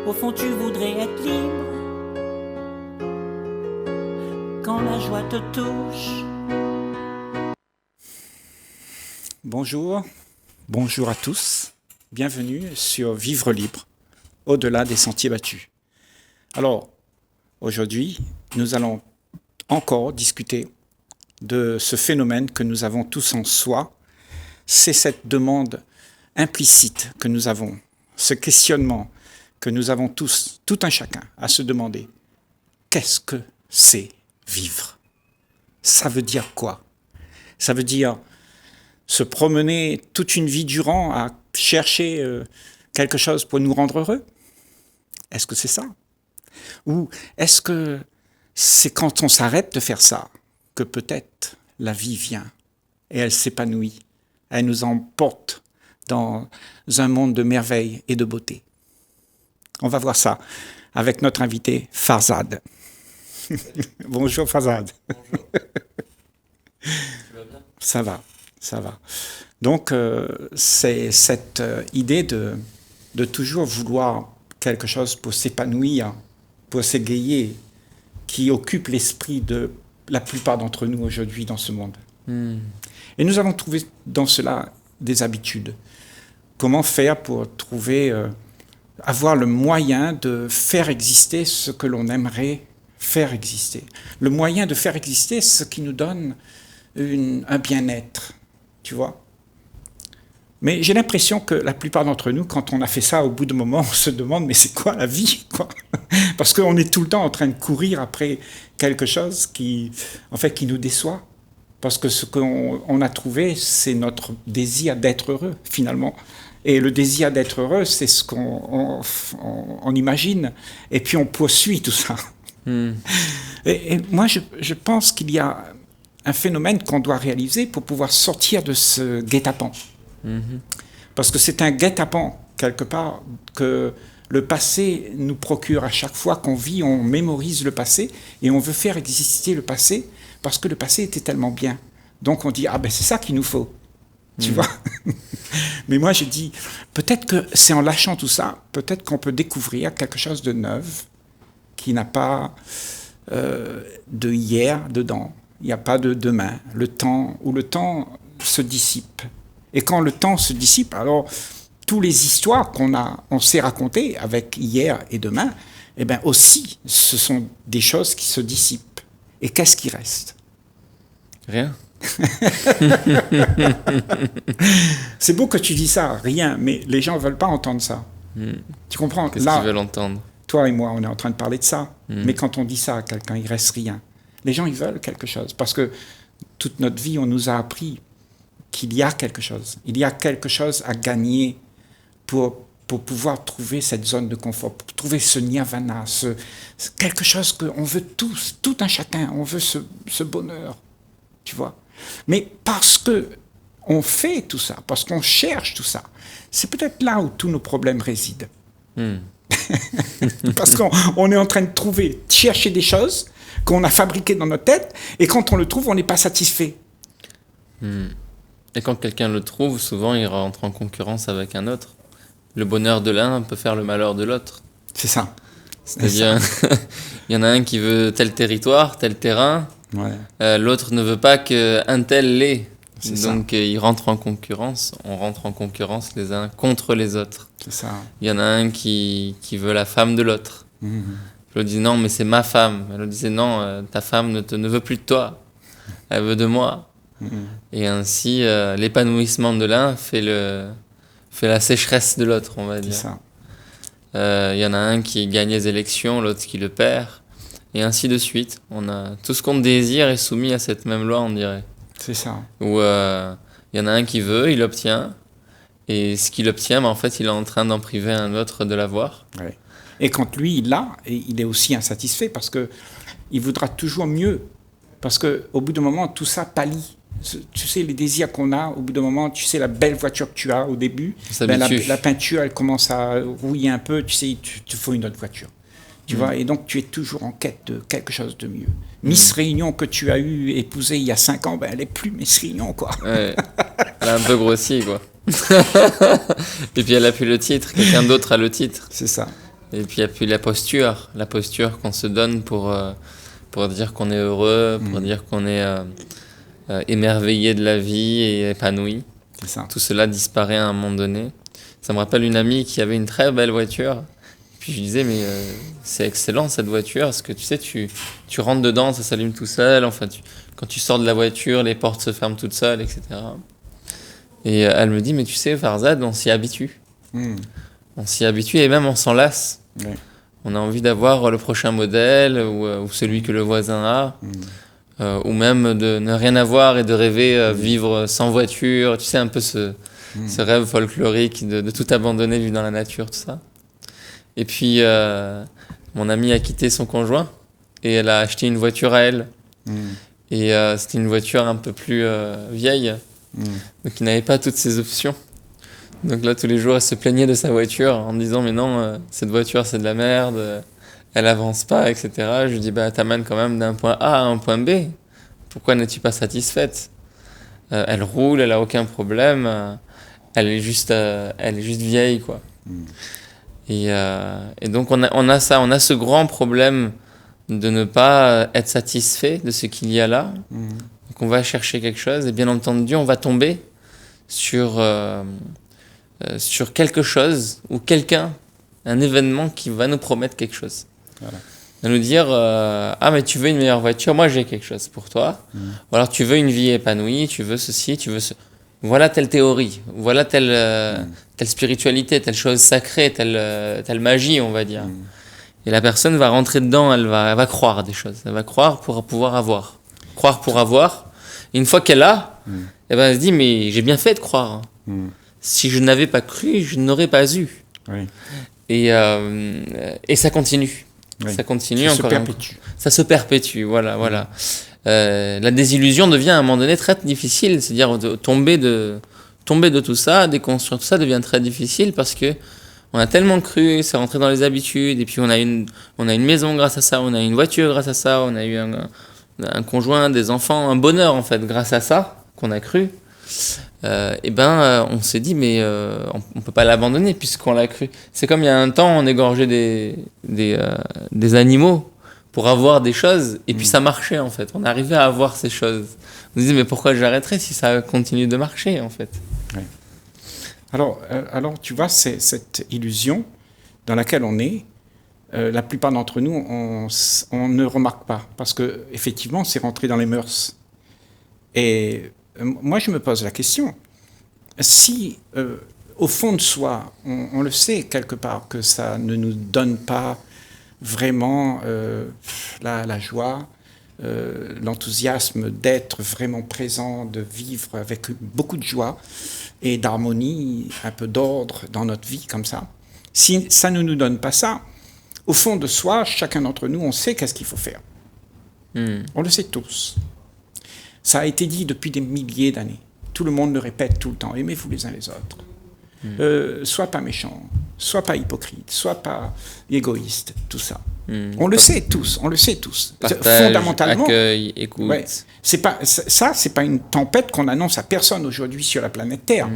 Au fond, tu voudrais être libre quand la joie te touche. Bonjour, bonjour à tous. Bienvenue sur Vivre libre, au-delà des sentiers battus. Alors, aujourd'hui, nous allons encore discuter de ce phénomène que nous avons tous en soi. C'est cette demande implicite que nous avons, ce questionnement que nous avons tous, tout un chacun, à se demander « Qu'est-ce que c'est vivre ?» Ça veut dire quoi? Ça veut dire se promener toute une vie durant à chercher quelque chose pour nous rendre heureux? Est-ce que c'est ça? Ou est-ce que c'est quand on s'arrête de faire ça que peut-être la vie vient et elle s'épanouit, elle nous emporte dans un monde de merveilles et de beauté? On va voir ça avec notre invité Farzad. Bonjour Farzad. Bonjour. Tu vas bien? Ça va. Donc, c'est cette idée de toujours vouloir quelque chose pour s'épanouir, pour s'égayer, qui occupe l'esprit de la plupart d'entre nous aujourd'hui dans ce monde. Et nous avons trouvé dans cela des habitudes. Comment faire pour trouver, avoir le moyen de faire exister ce que l'on aimerait faire exister. Le moyen de faire exister ce qui nous donne un bien-être, tu vois. Mais j'ai l'impression que la plupart d'entre nous, quand on a fait ça, au bout d'un moment, on se demande, mais c'est quoi la vie, quoi? Parce qu'on est tout le temps en train de courir après quelque chose qui nous déçoit. Parce que ce qu'on a trouvé, c'est notre désir d'être heureux, finalement. Et le désir d'être heureux, c'est ce qu'on imagine. Et puis on poursuit tout ça. Et moi, je pense qu'il y a un phénomène qu'on doit réaliser pour pouvoir sortir de ce guet-apens. Parce que c'est un guet-apens, quelque part, que le passé nous procure à chaque fois qu'on vit, on mémorise le passé et on veut faire exister le passé parce que le passé était tellement bien. Donc on dit, ah ben c'est ça qu'il nous faut, tu vois. Mais moi je dis, peut-être que c'est en lâchant tout ça, peut-être qu'on peut découvrir quelque chose de neuf qui n'a pas de hier dedans. Il n'y a pas de demain. Le temps se dissipe. Et quand le temps se dissipe, alors toutes les histoires on s'est racontées avec hier et demain, eh bien aussi, ce sont des choses qui se dissipent. Et qu'est-ce qui reste? Rien. C'est beau que tu dis ça, rien, mais les gens ne veulent pas entendre ça. Tu comprends? Qu'est-ce Là, qu'ils veulent entendre? toi et moi, on est en train de parler de ça. Mais quand on dit ça à quelqu'un, il reste rien. Les gens, ils veulent quelque chose. Parce que toute notre vie, on nous a appris qu'il y a quelque chose. Il y a quelque chose à gagner pour pouvoir trouver cette zone de confort, pour trouver ce nirvana, quelque chose qu'on veut tous, tout un chacun, on veut ce bonheur, tu vois. Mais parce que on fait tout ça, parce qu'on cherche tout ça, c'est peut-être là où tous nos problèmes résident. Parce qu'on est en train de chercher des choses qu'on a fabriquées dans notre tête, et quand on le trouve, on n'est pas satisfait. Et quand quelqu'un le trouve, souvent il rentre en concurrence avec un autre. Le bonheur de l'un peut faire le malheur de l'autre. C'est ça. C'est-à-dire, il y en a un qui veut tel territoire, tel terrain, l'autre ne veut pas qu'un tel l'ait. Donc il rentre en concurrence, on rentre en concurrence les uns contre les autres. C'est ça. Il y en a un qui veut la femme de l'autre. L'autre dit non, mais c'est ma femme. L'autre disait non, ta femme ne veut plus de toi, elle veut de moi. Et ainsi, l'épanouissement de l'un fait la sécheresse de l'autre, on va dire. C'est ça. Il y en a un qui gagne les élections, l'autre qui le perd, et ainsi de suite. Tout ce qu'on désire est soumis à cette même loi, on dirait. C'est ça. Où il y en a un qui veut, il obtient, et ce qu'il obtient, en fait, il est en train d'en priver un autre de l'avoir. Ouais. Et quand lui, il l'a, il est aussi insatisfait parce qu'il voudra toujours mieux. Parce qu'au bout d'un moment, tout ça pâlit. Tu sais, les désirs qu'on a, au bout d'un moment, tu sais, la belle voiture que tu as au début, la peinture, elle commence à rouiller un peu, tu sais, il te faut une autre voiture. Tu vois, et donc tu es toujours en quête de quelque chose de mieux. Miss Réunion que tu as épousée il y a 5 ans, elle n'est plus Miss Réunion, quoi. Ouais, elle a un peu grossi, quoi. Et puis elle a plus le titre, quelqu'un d'autre a le titre. C'est ça. Et puis il y a puis la posture qu'on se donne pour dire qu'on est heureux, pour dire qu'on est émerveillé de la vie et épanoui. C'est ça. Tout cela disparaît à un moment donné. Ça me rappelle une amie qui avait une très belle voiture. Puis je lui disais, mais c'est excellent cette voiture, parce que tu sais, tu rentres dedans, ça s'allume tout seul. Enfin, quand tu sors de la voiture, les portes se ferment toutes seules, etc. Et elle me dit, mais tu sais, Farzad, on s'y habitue. On s'y habitue et même on s'en lasse. Ouais. On a envie d'avoir le prochain modèle ou celui que le voisin a. Ou même de ne rien avoir et de rêver vivre sans voiture. Tu sais, un peu ce rêve folklorique de tout abandonner, vivre dans la nature, tout ça. Et puis, mon amie a quitté son conjoint et elle a acheté une voiture à elle. Et c'était une voiture un peu plus vieille, donc il n'avait pas toutes ces options. Donc là, tous les jours, elle se plaignait de sa voiture en me disant « Mais non, cette voiture, c'est de la merde, elle avance pas, etc. » Je lui dis « Bah, t'amènes quand même d'un point A à un point B. Pourquoi n'es-tu pas satisfaite ? Elle roule, elle a aucun problème, elle est juste vieille, quoi. » Et donc on a ce grand problème de ne pas être satisfait de ce qu'il y a là. Donc on va chercher quelque chose et bien entendu on va tomber sur quelque chose ou quelqu'un, un événement qui va nous promettre quelque chose. Voilà. Va nous dire ah mais tu veux une meilleure voiture, moi j'ai quelque chose pour toi. Ou alors tu veux une vie épanouie, tu veux ceci, tu veux ce. Voilà telle théorie, voilà telle spiritualité, telle chose sacrée, telle magie, on va dire. Et la personne va rentrer dedans, elle va croire à des choses. Elle va croire pour pouvoir avoir. Croire pour avoir. Et une fois qu'elle a, eh ben, elle se dit, mais j'ai bien fait de croire. Si je n'avais pas cru, je n'aurais pas eu. Oui. Et ça continue. Oui. Ça continue ça encore. Se perpétue. Ça se perpétue, voilà. La désillusion devient à un moment donné très difficile, c'est-à-dire de tomber de tout ça, déconstruire tout ça devient très difficile parce que on a tellement cru, c'est rentré dans les habitudes et puis on a une maison grâce à ça, on a une voiture grâce à ça, on a eu un conjoint, des enfants, un bonheur en fait grâce à ça qu'on a cru. On s'est dit mais on peut pas l'abandonner puisqu'on l'a cru. C'est comme il y a un temps on égorgeait des animaux pour avoir des choses, et puis ça marchait en fait. On arrivait à avoir ces choses. On se disait, mais pourquoi j'arrêterais si ça continue de marcher en fait ? Oui. Alors, tu vois, c'est cette illusion dans laquelle on est, la plupart d'entre nous, on ne remarque pas, parce qu'effectivement, c'est rentré dans les mœurs. Et moi, je me pose la question, si au fond de soi, on le sait quelque part, que ça ne nous donne pas vraiment la joie, l'enthousiasme d'être vraiment présent, de vivre avec beaucoup de joie et d'harmonie, un peu d'ordre dans notre vie comme ça. Si ça ne nous donne pas ça, au fond de soi, chacun d'entre nous, on sait qu'est-ce qu'il faut faire. On le sait tous. Ça a été dit depuis des milliers d'années. Tout le monde le répète tout le temps. Aimez-vous les uns les autres. Sois pas méchant, sois pas hypocrite, sois pas égoïste, tout ça. On le sait tous, Partage, fondamentalement. Accueil, écoute. Ouais, c'est pas une tempête qu'on annonce à personne aujourd'hui sur la planète Terre.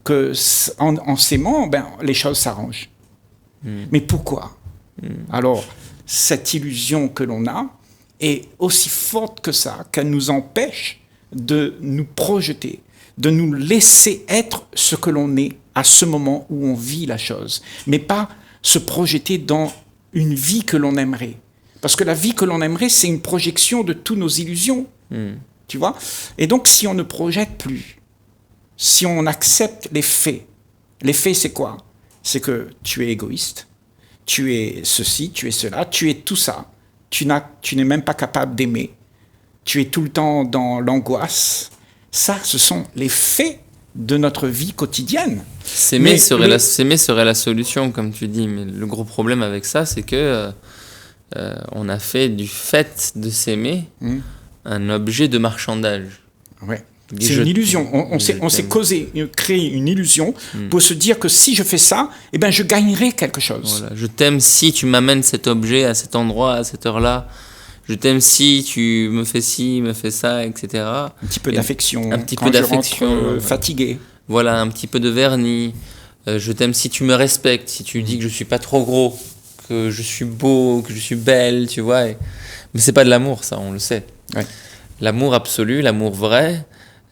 Que en s'aimant, les choses s'arrangent. Mais pourquoi ? Alors, cette illusion que l'on a est aussi forte que ça, qu'elle nous empêche de nous projeter, de nous laisser être ce que l'on est à ce moment où on vit la chose, mais pas se projeter dans une vie que l'on aimerait. Parce que la vie que l'on aimerait, c'est une projection de toutes nos illusions, tu vois ? Et donc, si on ne projette plus, si on accepte les faits, c'est quoi ? C'est que tu es égoïste, tu es ceci, tu es cela, tu es tout ça, tu n'es même pas capable d'aimer, tu es tout le temps dans l'angoisse. Ça, ce sont les faits de notre vie quotidienne. S'aimer serait la solution, comme tu dis, mais le gros problème avec ça, c'est que on a fait du fait de s'aimer un objet de marchandage. Ouais. C'est une illusion. On s'est créé une illusion pour se dire que si je fais ça, je gagnerai quelque chose. Voilà. Je t'aime si tu m'amènes cet objet à cet endroit, à cette heure-là. Je t'aime si tu me fais ci, me fais ça, etc. Un petit peu d'affection. Un petit peu d'affection. Je rentre, fatigué. Voilà, un petit peu de vernis. Je t'aime si tu me respectes, si tu dis que je suis pas trop gros. que je suis beau, que je suis belle, tu vois. Mais c'est pas de l'amour, ça, on le sait. Ouais. L'amour absolu, l'amour vrai,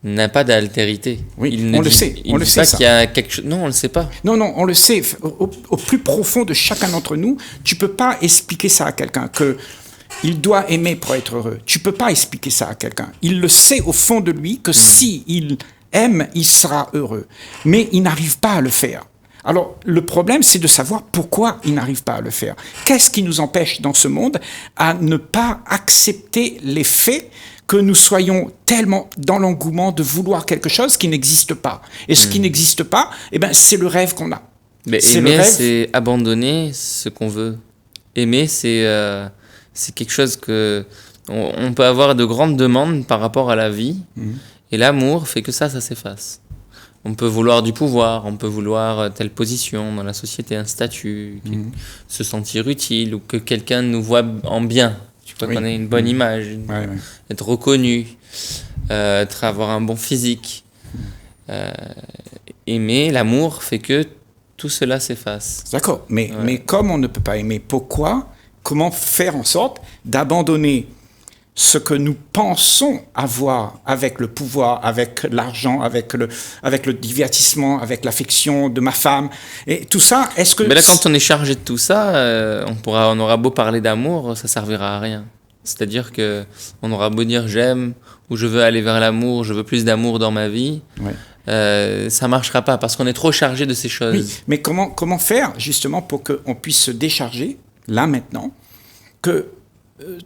n'a pas d'altérité. Oui, on le sait. Il ne dit pas qu'il y a quelque chose. Non, on le sait pas. Non, on le sait. Au plus profond de chacun d'entre nous, tu peux pas expliquer ça à quelqu'un que il doit aimer pour être heureux. Tu peux pas expliquer ça à quelqu'un. Il le sait au fond de lui que si il aime, il sera heureux. Mais il n'arrive pas à le faire. Alors, le problème, c'est de savoir pourquoi il n'arrive pas à le faire. Qu'est-ce qui nous empêche dans ce monde à ne pas accepter les faits que nous soyons tellement dans l'engouement de vouloir quelque chose qui n'existe pas. Et ce qui n'existe pas, eh ben, c'est le rêve qu'on a. Mais aimer, c'est abandonner ce qu'on veut. Aimer, c'est quelque chose que on peut avoir de grandes demandes par rapport à la vie. Et l'amour fait que ça s'efface. On peut vouloir du pouvoir, on peut vouloir telle position dans la société, un avoir se sentir utile ou que quelqu'un nous voit en bien. Tu vois, qu'on ait une bonne image, être reconnu, avoir un bon physique. Aimer, l'amour fait que tout cela s'efface. D'accord, mais comme on ne peut pas aimer, comment faire en sorte d'abandonner ce que nous pensons avoir avec le pouvoir, avec l'argent, avec le divertissement, avec l'affection de ma femme, et tout ça, est-ce que... Mais là, quand on est chargé de tout ça, on aura beau parler d'amour, ça servira à rien. C'est-à-dire que on aura beau dire j'aime, ou je veux aller vers l'amour, je veux plus d'amour dans ma vie, ça marchera pas, parce qu'on est trop chargé de ces choses. Oui, mais comment faire, justement, pour qu'on puisse se décharger, là, maintenant, que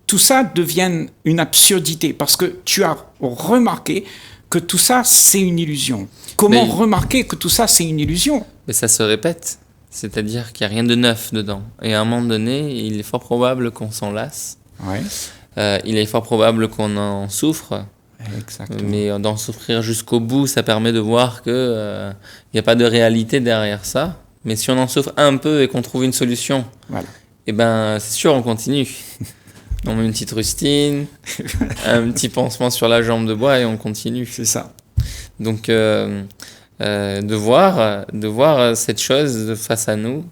tout ça devienne une absurdité, parce que tu as remarqué que tout ça, c'est une illusion. Comment remarquer que tout ça, c'est une illusion? Mais ça se répète, c'est-à-dire qu'il n'y a rien de neuf dedans. Et à un moment donné, il est fort probable qu'on s'en lasse. Il est fort probable qu'on en souffre. Exactement. Mais d'en souffrir jusqu'au bout, ça permet de voir qu'il n'y a pas de réalité derrière ça. Mais si on en souffre un peu et qu'on trouve une solution, eh ben, c'est sûr, on continue. On met une petite rustine, un petit pansement sur la jambe de bois et on continue. C'est ça. Donc, de voir cette chose face à nous,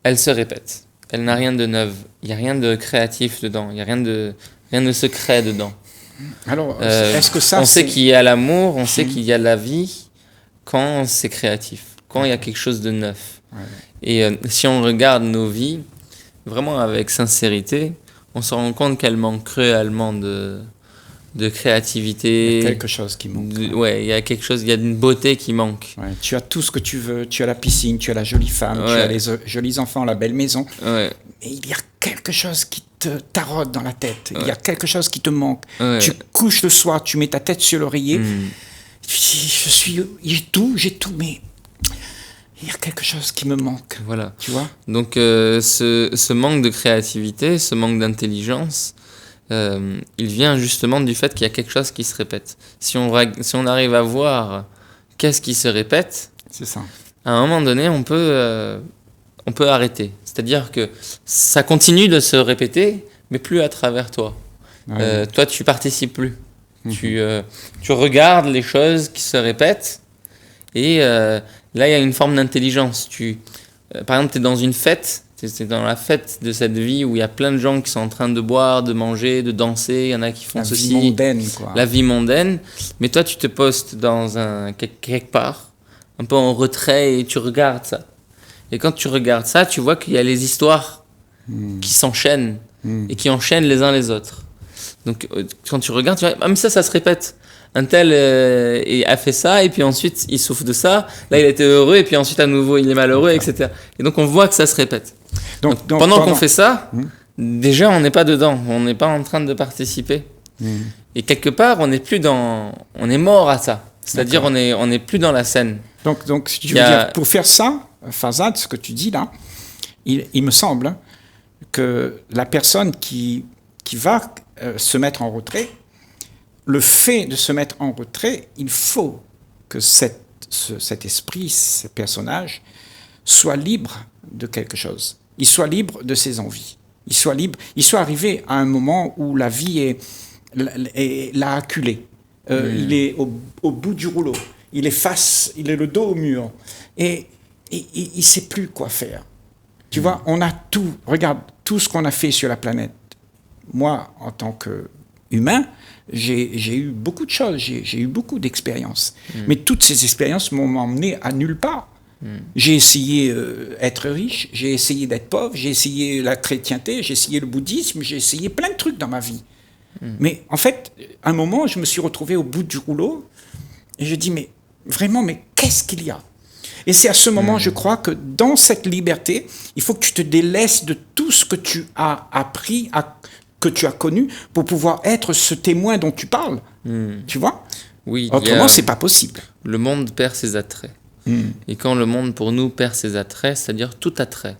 elle se répète. Elle n'a rien de neuf. Il n'y a rien de créatif dedans. Il n'y a rien de secret dedans. Alors, est-ce que ça... On sait qu'il y a l'amour, on sait qu'il y a la vie quand c'est créatif, quand il y a quelque chose de neuf. Et si on regarde nos vies, vraiment avec sincérité, on se rend compte qu'elle manque cruellement de créativité. Il y a quelque chose qui manque. Il y a quelque chose, il y a une beauté qui manque. Tu as tout ce que tu veux, tu as la piscine, tu as la jolie femme, tu as les jolis enfants, la belle maison. Mais il y a quelque chose qui te taraude dans la tête. Il y a quelque chose qui te manque. Tu couches le soir, tu mets ta tête sur l'oreiller. J'ai tout, mais... il y a quelque chose qui me manque. Voilà. Tu vois ? Donc, ce manque de créativité, ce manque d'intelligence, il vient justement du fait qu'il y a quelque chose qui se répète. Si on arrive à voir qu'est-ce qui se répète, c'est ça. À un moment donné, on peut arrêter. C'est-à-dire que ça continue de se répéter, mais plus à travers toi. Toi, tu participes plus. Tu regardes les choses qui se répètent et... là, il y a une forme d'intelligence. Par exemple, tu es dans une fête, tu es dans la fête de cette vie où il y a plein de gens qui sont en train de boire, de manger, de danser, il y en a qui font ceci. La vie mondaine, quoi. La vie mondaine. Mais toi, tu te postes quelque part, un peu en retrait, et tu regardes ça. Et quand tu regardes ça, tu vois qu'il y a les histoires qui s'enchaînent et qui enchaînent les uns les autres. Donc, quand tu regardes, tu vois, mais ça se répète. Un tel a fait ça, et puis ensuite il souffre de ça. Là, il était heureux, et puis ensuite à nouveau il est malheureux, etc. Et donc on voit que ça se répète. Donc pendant qu'on fait ça, déjà on n'est pas dedans, on n'est pas en train de participer. Et quelque part, on est mort à ça. C'est-à-dire on n'est plus dans la scène. Donc si tu veux dire, pour faire ça, Fazad, ce que tu dis là, il me semble que la personne qui va se mettre en retrait, le fait de se mettre en retrait, il faut que cet esprit, ce personnage, soit libre de quelque chose. Il soit libre de ses envies. Il soit arrivé à un moment où la vie l'a acculé. Il est au bout du rouleau. Il est le dos au mur. Et il ne sait plus quoi faire. Tu vois, on a tout. Regarde, tout ce qu'on a fait sur la planète. Moi, en tant qu'humain, j'ai eu beaucoup de choses, j'ai eu beaucoup d'expériences. Mais toutes ces expériences m'ont emmené à nulle part. J'ai essayé d'être riche, j'ai essayé d'être pauvre, j'ai essayé la chrétienté, j'ai essayé le bouddhisme, j'ai essayé plein de trucs dans ma vie. Mais en fait, à un moment, je me suis retrouvé au bout du rouleau et je dis, mais vraiment, mais qu'est-ce qu'il y a ? Et c'est à ce moment, je crois, que dans cette liberté, il faut que tu te délaisses de tout ce que tu as appris, que tu as connu, pour pouvoir être ce témoin dont tu parles. Tu vois ? Oui, autrement, c'est pas possible. Le monde perd ses attraits. Et quand le monde, pour nous, perd ses attraits, c'est-à-dire tout attrait,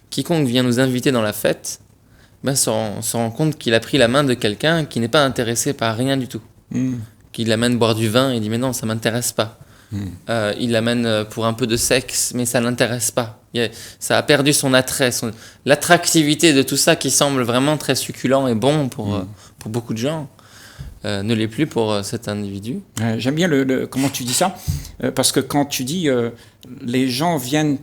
quiconque vient nous inviter dans la fête, se rend compte qu'il a pris la main de quelqu'un qui n'est pas intéressé par rien du tout. Qui l'amène boire du vin et dit « mais non, ça m'intéresse pas ». Il l'amène pour un peu de sexe, mais ça l'intéresse pas. Ça a perdu son attrait, l'attractivité de tout ça qui semble vraiment très succulent et bon pour beaucoup de gens, ne l'est plus pour cet individu. J'aime bien comment tu dis ça, parce que quand tu dis les gens viennent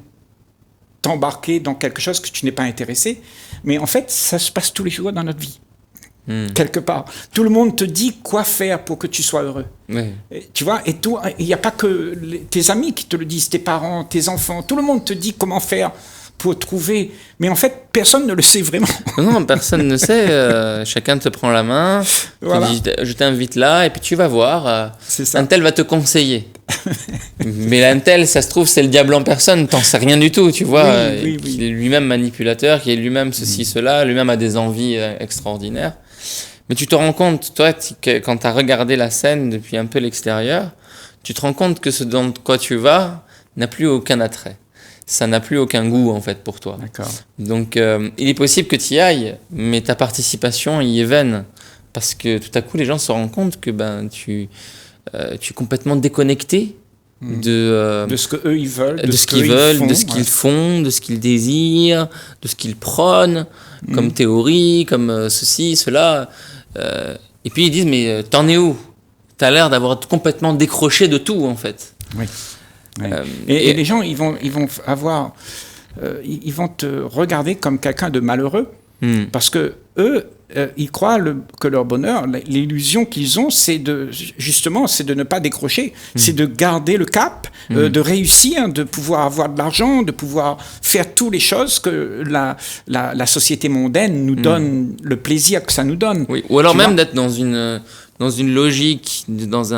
t'embarquer dans quelque chose que tu n'es pas intéressé, mais en fait, ça se passe tous les jours dans notre vie. Quelque part. Tout le monde te dit quoi faire pour que tu sois heureux. Oui. Tu vois, et toi, il n'y a pas que tes amis qui te le disent, tes parents, tes enfants, tout le monde te dit comment faire pour trouver. Mais en fait, personne ne le sait vraiment. Non, personne ne sait. Chacun te prend la main, voilà. Te dit, je t'invite là, et puis tu vas voir. C'est ça. Un tel va te conseiller. Mais un tel, ça se trouve, c'est le diable en personne, t'en sais rien du tout, tu vois. Oui. Qui est lui-même manipulateur, qui est lui-même ceci, cela, lui-même a des envies extraordinaires. Mais tu te rends compte, toi, quand tu as regardé la scène depuis un peu l'extérieur, tu te rends compte que ce dans quoi tu vas n'a plus aucun attrait. Ça n'a plus aucun goût, en fait, pour toi. D'accord. Donc, il est possible que tu y ailles, mais ta participation y est vaine. Parce que tout à coup, les gens se rendent compte que tu es complètement déconnecté de ce qu'eux ils veulent, de ce qu'ils veulent, de ce qu'ils font, de ce qu'ils désirent, de ce qu'ils prônent, comme théorie, comme ceci, cela. Et puis ils disent, mais t'en es où ? T'as l'air d'avoir complètement décroché de tout, en fait. Oui. Et les gens, ils vont te regarder comme quelqu'un de malheureux, parce que eux, ils croient que leur bonheur, l'illusion qu'ils ont, c'est de ne pas décrocher, c'est de garder le cap, de réussir, de pouvoir avoir de l'argent, de pouvoir faire toutes les choses que la société mondaine nous donne, le plaisir que ça nous donne. Oui. Ou alors même d'être dans une logique, dans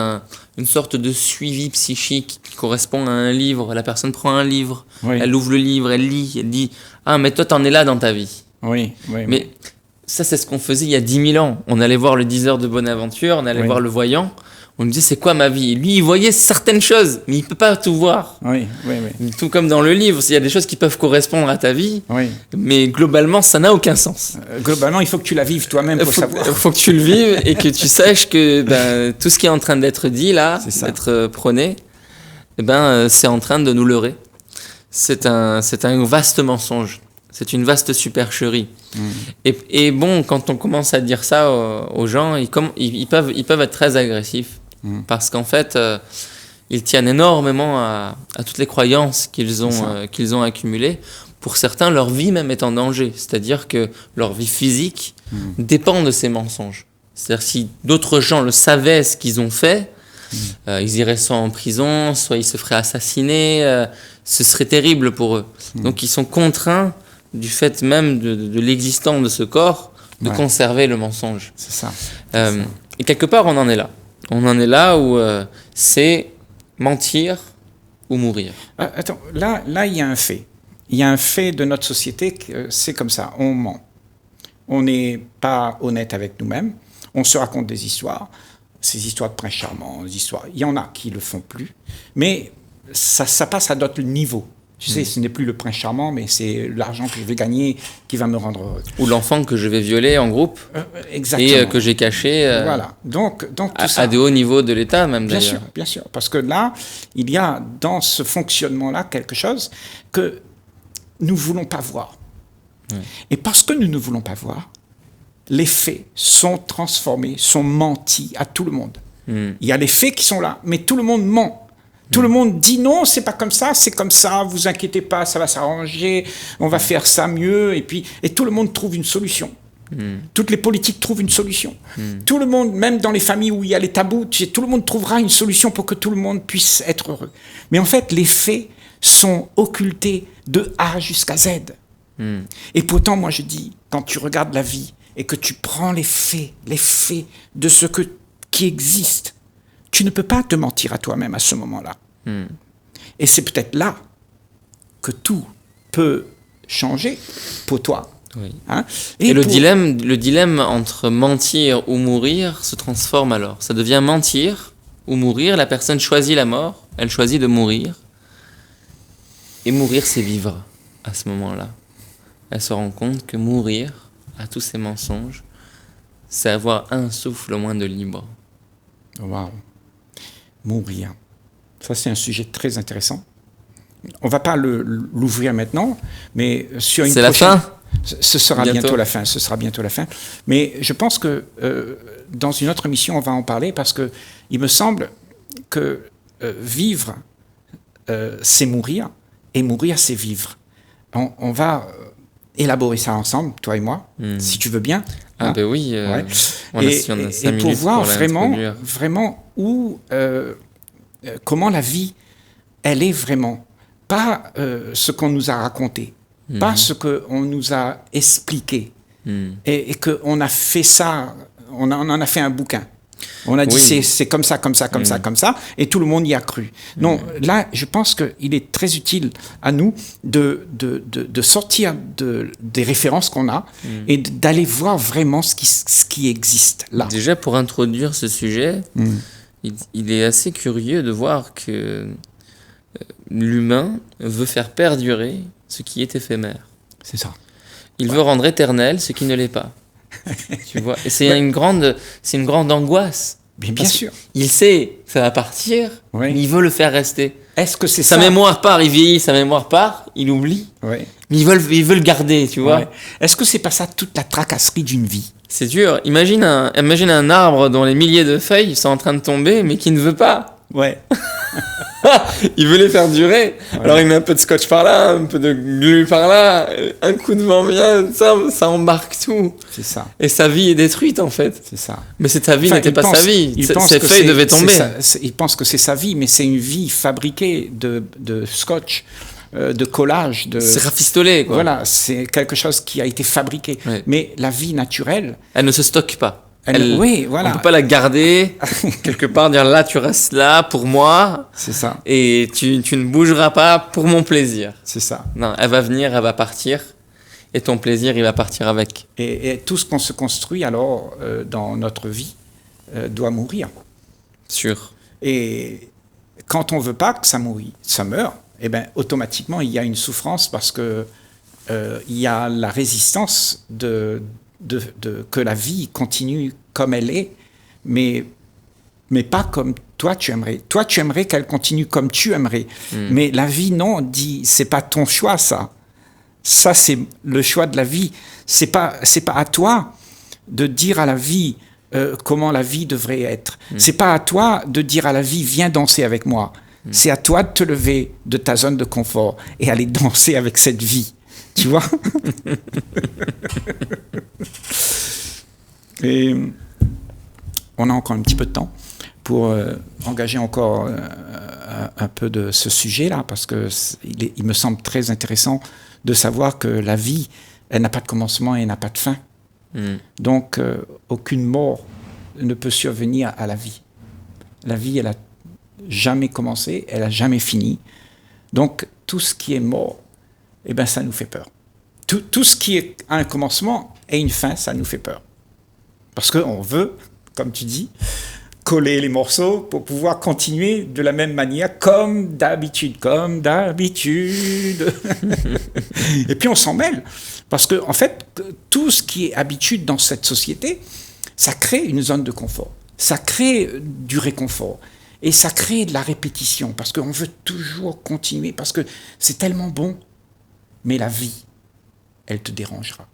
une sorte de suivi psychique qui correspond à un livre. La personne prend un livre, elle ouvre le livre, elle lit, elle dit « Ah, mais toi, t'en es là dans ta vie. » Mais ça, c'est ce qu'on faisait il y a 10 000 ans. On allait voir le 10 heures de bonne aventure, on allait voir le voyant. On nous disait, c'est quoi ma vie ? Lui, il voyait certaines choses, mais il ne peut pas tout voir. Tout comme dans le livre, il y a des choses qui peuvent correspondre à ta vie, mais globalement, ça n'a aucun sens. Globalement, il faut que tu la vives toi-même pour savoir. Il faut que tu le vives et que tu saches que tout ce qui est en train d'être dit là, d'être prôné, c'est en train de nous leurrer. C'est un vaste mensonge. C'est une vaste supercherie. Et bon, quand on commence à dire ça aux gens, ils peuvent être très agressifs. Parce qu'en fait, ils tiennent énormément à toutes les croyances qu'ils ont accumulées. Pour certains, leur vie même est en danger. C'est-à-dire que leur vie physique dépend de ces mensonges. C'est-à-dire si d'autres gens le savaient, ce qu'ils ont fait, ils iraient soit en prison, soit ils se feraient assassiner. Ce serait terrible pour eux. Donc ils sont contraints, du fait même de l'existence de ce corps, de conserver le mensonge. C'est ça. Et quelque part, on en est là. On en est là où c'est mentir ou mourir. Attends, là, il y a un fait. Il y a un fait de notre société, c'est comme ça, on ment. On n'est pas honnête avec nous-mêmes, on se raconte des histoires, ces histoires de princes charmants, il y en a qui ne le font plus, mais ça passe à d'autres niveaux. Tu sais, ce n'est plus le prince charmant, mais c'est l'argent que je vais gagner qui va me rendre heureux. Ou l'enfant que je vais violer en groupe exactement. Et que j'ai caché voilà. Donc tout ça, à des hauts niveaux de l'État même d'ailleurs. Bien sûr. Parce que là, il y a dans ce fonctionnement-là quelque chose que nous ne voulons pas voir. Et parce que nous ne voulons pas voir, les faits sont transformés, sont mentis à tout le monde. Il y a les faits qui sont là, mais tout le monde ment. Tout le monde dit non, c'est pas comme ça, c'est comme ça, vous inquiétez pas, ça va s'arranger, on va faire ça mieux, et tout le monde trouve une solution. Toutes les politiques trouvent une solution. Tout le monde, même dans les familles où il y a les tabous, tout le monde trouvera une solution pour que tout le monde puisse être heureux. Mais en fait, les faits sont occultés de A jusqu'à Z. Et pourtant, moi je dis, quand tu regardes la vie et que tu prends les faits de ce qui existe, tu ne peux pas te mentir à toi-même à ce moment-là. Et c'est peut-être là que tout peut changer pour toi. Oui. Hein? Et le dilemme entre mentir ou mourir se transforme alors. Ça devient mentir ou mourir. La personne choisit la mort, elle choisit de mourir. Et mourir, c'est vivre à ce moment-là. Elle se rend compte que mourir à tous ces mensonges, c'est avoir un souffle au moins de libre. Wow. Mourir. Ça, c'est un sujet très intéressant. On ne va pas l'ouvrir maintenant, mais sur une prochaine... C'est la fin. Ce sera bientôt la fin. Ce sera bientôt la fin. Mais je pense que dans une autre émission, on va en parler parce que il me semble que vivre, c'est mourir, et mourir, c'est vivre. On va élaborer ça ensemble, toi et moi, si tu veux bien. Ah ben oui. Ouais. On a 5 minutes et pour voir l'introduire. vraiment où, comment la vie, elle est vraiment. Pas ce qu'on nous a raconté. Pas ce qu'on nous a expliqué. Et qu'on a fait ça, on en a fait un bouquin. On a dit c'est comme ça, comme ça, comme ça, comme ça, et tout le monde y a cru. Non, là, je pense qu'il est très utile à nous de sortir des références qu'on a et d'aller voir vraiment ce qui existe là. Déjà, pour introduire ce sujet, il est assez curieux de voir que l'humain veut faire perdurer ce qui est éphémère. C'est ça. Il veut rendre éternel ce qui ne l'est pas. Tu vois, et c'est une grande angoisse. Mais bien sûr. Il sait que ça va partir, mais il veut le faire rester. Est-ce que c'est sa mémoire part, il vieillit, sa mémoire part, il oublie. Mais il veut le garder, tu vois. Est-ce que c'est pas ça toute la tracasserie d'une vie? C'est dur. Imagine un arbre dont les milliers de feuilles sont en train de tomber, mais qui ne veut pas. Ouais. Il veut les faire durer. Alors il met un peu de scotch par là, un peu de glu par là, un coup de vent bien, ça embarque tout. C'est ça. Et sa vie est détruite en fait. C'est ça. Mais sa vie n'était pas sa vie. Ses feuilles devaient tomber. Il pense que c'est sa vie, mais c'est une vie fabriquée de scotch, de collage. C'est rafistolé, quoi. Voilà, c'est quelque chose qui a été fabriqué. Ouais. Mais la vie naturelle... Elle ne se stocke pas. Oui, voilà. On ne peut pas la garder quelque part, dire là, tu restes là pour moi. C'est ça. Et tu ne bougeras pas pour mon plaisir. C'est ça. Non, elle va venir, elle va partir. Et ton plaisir, il va partir avec. Et tout ce qu'on se construit alors dans notre vie doit mourir. Sûr. Et quand on ne veut pas que ça meure, eh ben, automatiquement, il y a une souffrance parce que il y a la résistance que la vie continue comme elle est, mais pas comme toi tu aimerais. Toi, tu aimerais qu'elle continue comme tu aimerais. Mais la vie, non, dit, c'est pas ton choix, ça. Ça, c'est le choix de la vie. C'est pas à toi de dire à la vie comment la vie devrait être. C'est pas à toi de dire à la vie, viens danser avec moi. C'est à toi de te lever de ta zone de confort et aller danser avec cette vie. Tu vois? Et on a encore un petit peu de temps pour engager encore un peu de ce sujet-là, parce qu'il me semble très intéressant de savoir que la vie, elle n'a pas de commencement et elle n'a pas de fin. Donc, aucune mort ne peut survenir à la vie. La vie, elle n'a jamais commencé, elle n'a jamais fini. Donc, tout ce qui est mort, eh ben, ça nous fait peur. Tout ce qui a un commencement et une fin, ça nous fait peur. Parce qu'on veut, comme tu dis, coller les morceaux pour pouvoir continuer de la même manière, comme d'habitude. Et puis on s'en mêle. Parce que, en fait, tout ce qui est habitude dans cette société, ça crée une zone de confort. Ça crée du réconfort. Et ça crée de la répétition. Parce qu'on veut toujours continuer. Parce que c'est tellement bon. Mais la vie, elle te dérangera.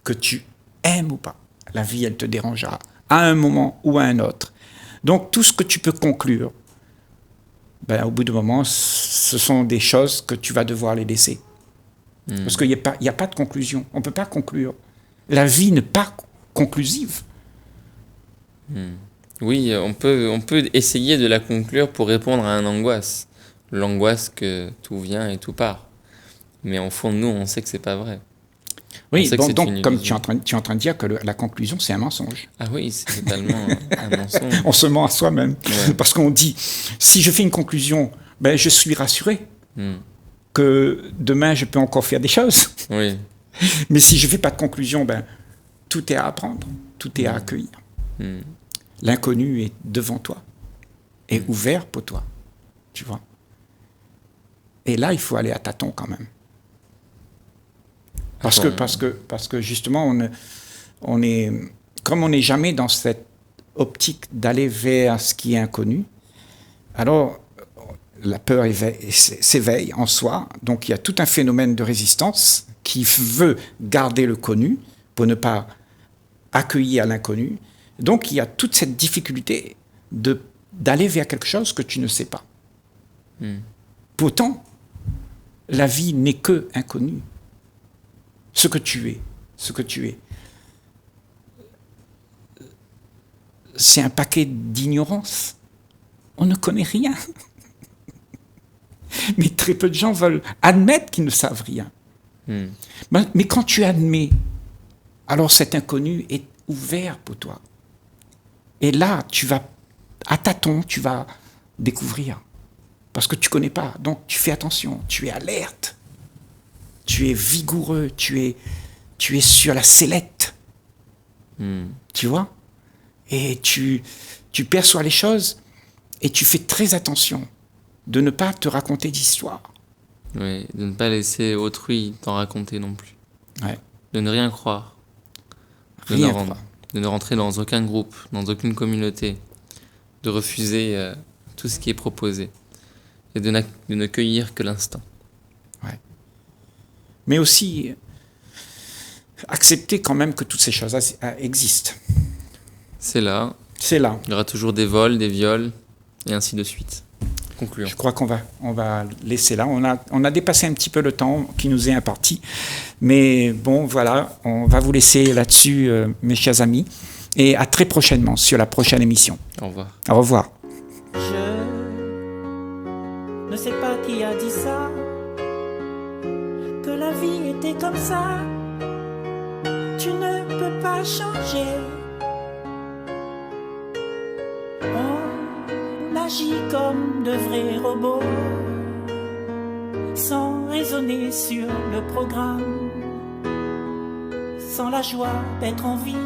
Que tu aimes ou pas, la vie, elle te dérangera. À un moment ou à un autre. Donc, tout ce que tu peux conclure ben, au bout d'un moment, ce sont des choses que tu vas devoir les laisser. Parce qu'il n'y a pas de conclusion. On ne peut pas conclure. La vie n'est pas conclusive. Oui, on peut essayer de la conclure pour répondre à une angoisse. L'angoisse que tout vient et tout part. Mais au fond de nous, on sait que c'est pas vrai. Oui, sait que c'est donc une comme illusion. tu es en train de dire que la conclusion, c'est un mensonge. Ah oui, c'est totalement un mensonge. On se ment à soi-même. Ouais. Parce qu'on dit, si je fais une conclusion, ben, je suis rassuré Hmm. que demain, je peux encore faire des choses. Oui. Mais si je ne fais pas de conclusion, ben, tout est à apprendre, tout est à accueillir. Hmm. L'inconnu est devant toi, est ouvert pour toi, tu vois. Et là, il faut aller à tâtons quand même. Parce que justement, comme on n'est jamais dans cette optique d'aller vers ce qui est inconnu, alors la peur s'éveille en soi. Donc il y a tout un phénomène de résistance qui veut garder le connu pour ne pas accueillir l'inconnu. Donc il y a toute cette difficulté d'aller vers quelque chose que tu ne sais pas. Pourtant, la vie n'est que inconnue. Ce que tu es, c'est un paquet d'ignorance. On ne connaît rien. Mais très peu de gens veulent admettre qu'ils ne savent rien. Mais quand tu admets, alors cet inconnu est ouvert pour toi. Et là, à tâtons, tu vas découvrir. Parce que tu ne connais pas. Donc tu fais attention, tu es alerte. Tu es vigoureux, tu es sur la sellette. Tu vois? Et tu perçois les choses et tu fais très attention de ne pas te raconter d'histoire. Oui, de ne pas laisser autrui t'en raconter non plus. Ouais. De ne rien croire. Rien croire. De ne rentrer dans aucun groupe, dans aucune communauté. De refuser tout ce qui est proposé. Et de ne cueillir que l'instant. Ouais. Mais aussi accepter quand même que toutes ces choses existent. C'est là. C'est là. Il y aura toujours des vols, des viols, et ainsi de suite. Concluons. Je crois qu'on va laisser là. On a dépassé un petit peu le temps qui nous est imparti. Mais bon, voilà, on va vous laisser là-dessus, mes chers amis. Et à très prochainement sur la prochaine émission. Au revoir. Au revoir. Je ne sais pas qui a dit ça, que la vie était comme ça. Tu ne peux pas changer. On agit comme de vrais robots, sans raisonner sur le programme, sans la joie d'être en vie.